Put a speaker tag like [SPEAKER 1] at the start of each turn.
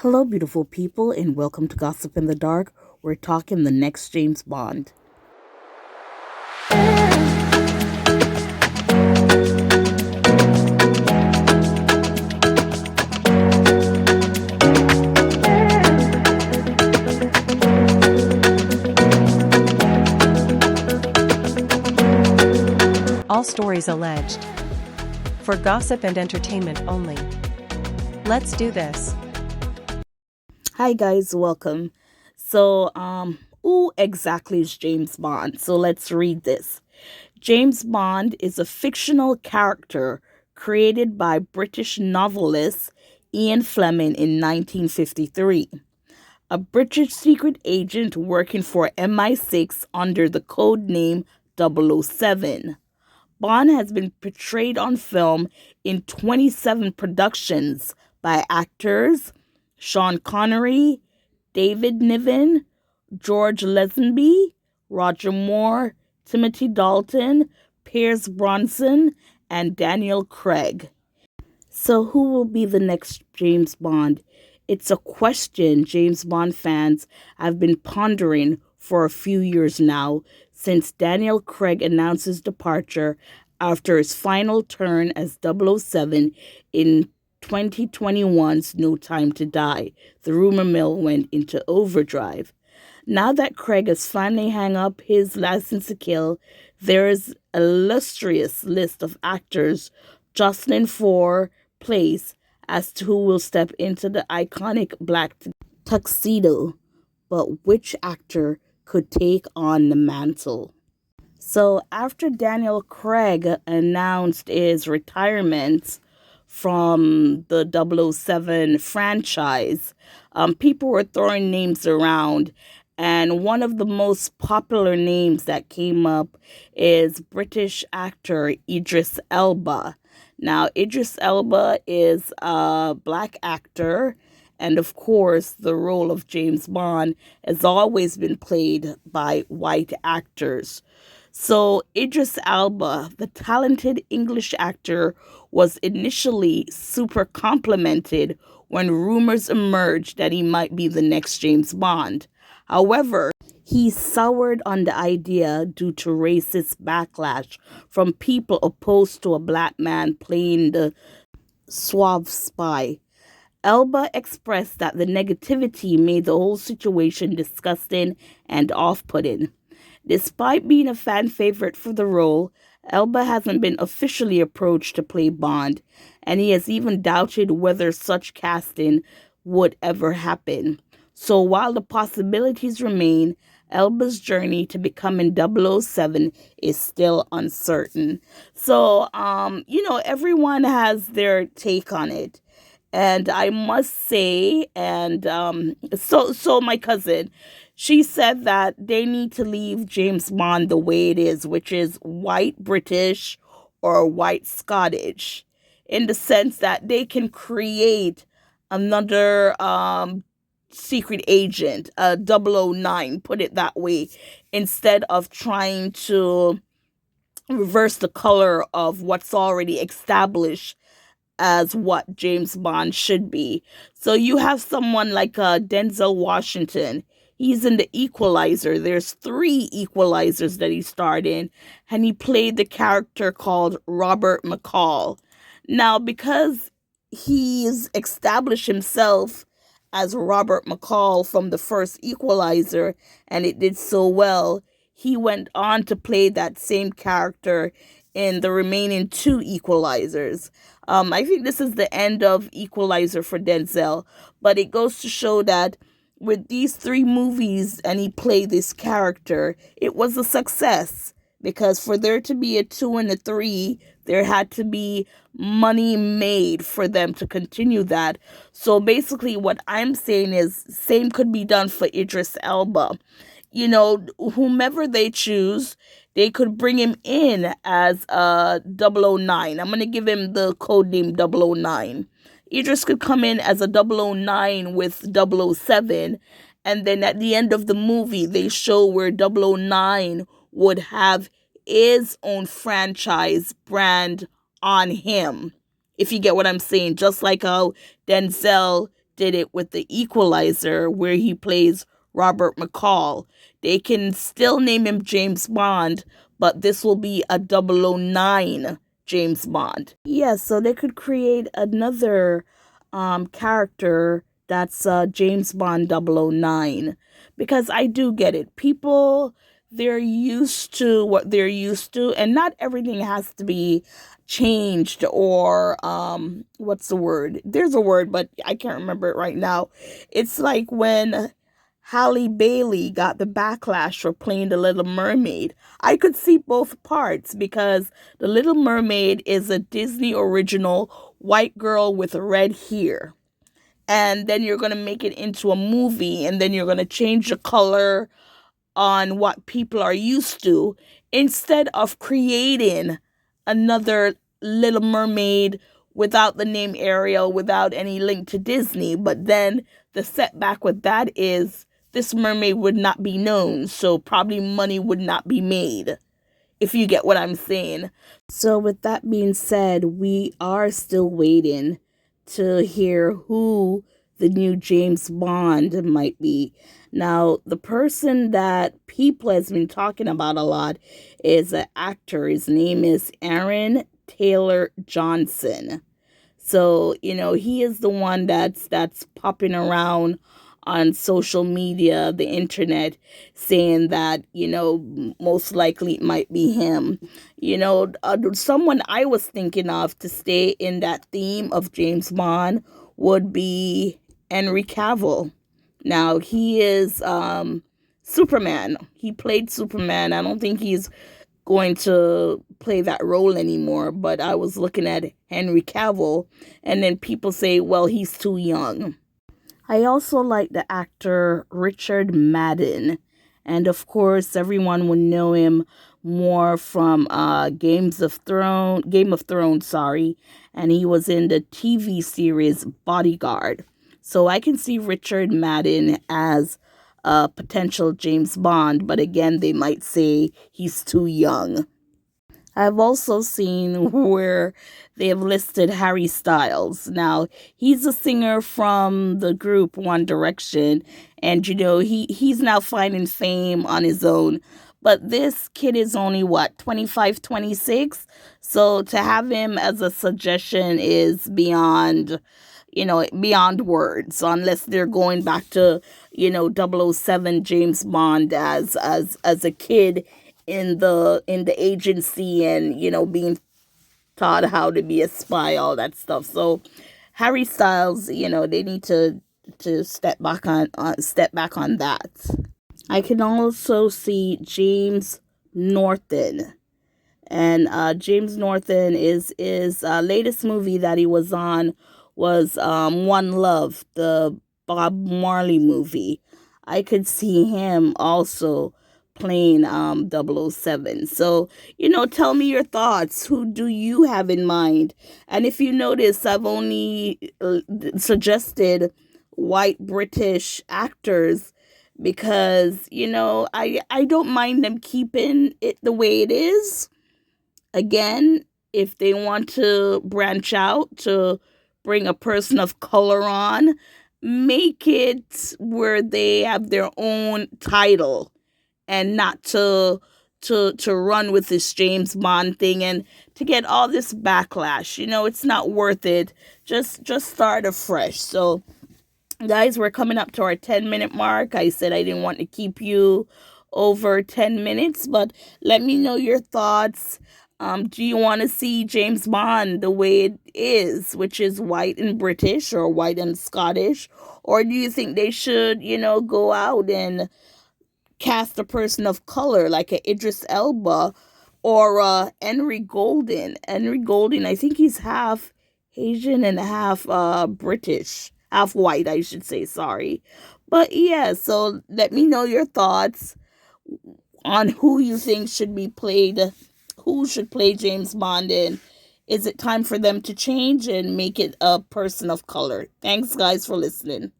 [SPEAKER 1] Hello, beautiful people, and welcome to Gossip in the Dark. We're talking the next James Bond.
[SPEAKER 2] All stories alleged. For gossip and entertainment only. Let's do this.
[SPEAKER 1] Hi, guys, welcome. Who exactly is James Bond? So let's read this. James Bond is a fictional character created by British novelist Ian Fleming in 1953. A British secret agent working for MI6 under the codename 007. Bond has been portrayed on film in 27 productions by actors Sean Connery, David Niven, George Lazenby, Roger Moore, Timothy Dalton, Pierce Brosnan, and Daniel Craig. So, who will be the next James Bond? It's a question James Bond fans have been pondering for a few years now, since Daniel Craig announced his departure after his final turn as 007 in 2021's No Time to Die. The rumor mill went into overdrive. Now that Craig has finally hung up his license to kill, there is an illustrious list of actors jostling for place as to who will step into the iconic black tuxedo. But which actor could take on the mantle? So, after Daniel Craig announced his retirement from the 007 franchise, people were throwing names around. And one of the most popular names that came up is British actor Idris Elba. Now, Idris Elba is a black actor, and of course, the role of James Bond has always been played by white actors. So, Idris Elba, the talented English actor, was initially super complimented when rumors emerged that he might be the next James Bond. However, he soured on the idea due to racist backlash from people opposed to a black man playing the suave spy. Elba expressed that the negativity made the whole situation disgusting and off-putting. Despite being a fan favorite for the role, Elba hasn't been officially approached to play Bond, and he has even doubted whether such casting would ever happen. So while the possibilities remain, Elba's journey to becoming 007 is still uncertain. Everyone has their take on it. And I must say, so my cousin, she said that they need to leave James Bond the way it is, which is white British or white Scottish, in the sense that they can create another secret agent, a 009, put it that way, instead of trying to reverse the color of what's already established as what James Bond should be. So you have someone like Denzel Washington. He's in the Equalizer. There's 3 Equalizers that he starred in, and he played the character called Robert McCall. Now, because he's established himself as Robert McCall from the first Equalizer, and it did so well, he went on to play that same character in the remaining 2 Equalizers. I think this is the end of Equalizer for Denzel, but it goes to show that with these 3 movies and he played this character, it was a success, because for there to be a 2 and a 3, there had to be money made for them to continue that. So basically what I'm saying is same could be done for Idris Elba. Whomever they choose, they could bring him in as a 009. I'm going to give him the codename 009. Idris could come in as a 009 with 007, and then at the end of the movie, they show where 009 would have his own franchise brand on him, if you get what I'm saying. Just like how Denzel did it with the Equalizer, where he plays Robert McCall. They can still name him James Bond, but this will be a 009 James Bond. Yeah, so they could create another character that's James Bond 009. Because I do get it. People, they're used to what they're used to, and not everything has to be changed or what's the word? There's a word, but I can't remember it right now. It's like when Halle Bailey got the backlash for playing the Little Mermaid. I could see both parts because the Little Mermaid is a Disney original white girl with red hair. And then you're going to make it into a movie, and then you're going to change the color on what people are used to instead of creating another Little Mermaid without the name Ariel, without any link to Disney. But then the setback with that is this mermaid would not be known, so probably money would not be made, if you get what I'm saying. So with that being said, we are still waiting to hear who the new James Bond might be. Now, the person that people has been talking about a lot is an actor. His name is Aaron Taylor Johnson. So, he is the one that's popping around on social media, the internet, saying that, most likely it might be him. Someone I was thinking of to stay in that theme of James Bond would be Henry Cavill. Now, he is Superman. He played Superman. I don't think he's going to play that role anymore, but I was looking at Henry Cavill, and then people say, well, he's too young. I also like the actor Richard Madden, and of course, everyone would know him more from Game of Thrones, sorry, and he was in the TV series Bodyguard. So I can see Richard Madden as a potential James Bond, but again, they might say he's too young. I've also seen where they have listed Harry Styles. Now, he's a singer from the group One Direction, and he's now finding fame on his own. But this kid is only 25, 26? So to have him as a suggestion is beyond words, unless they're going back to, 007 James Bond as a kid in the agency and being taught how to be a spy, all that stuff. So Harry Styles, they need to step back on that. I can also see James Norton. And James Norton is latest movie that he was on was One Love, the Bob Marley movie. I could see him also playing 007. So, tell me your thoughts. Who do you have in mind? And if you notice, I've only suggested white British actors because, I don't mind them keeping it the way it is. Again, if they want to branch out to bring a person of color on, make it where they have their own title and not to run with this James Bond thing and to get all this backlash. It's not worth it. Just start afresh. So, guys, we're coming up to our 10-minute mark. I said I didn't want to keep you over 10 minutes, but let me know your thoughts. Do you want to see James Bond the way it is, which is white and British or white and Scottish? Or do you think they should, go out and cast a person of color like a Idris Elba or Henry Golden? Henry Golden, I think he's half Asian and half British. Half white, I should say, sorry. But yeah, so let me know your thoughts on who you think should be played, who should play James Bond, and is it time for them to change and make it a person of color? Thanks, guys, for listening.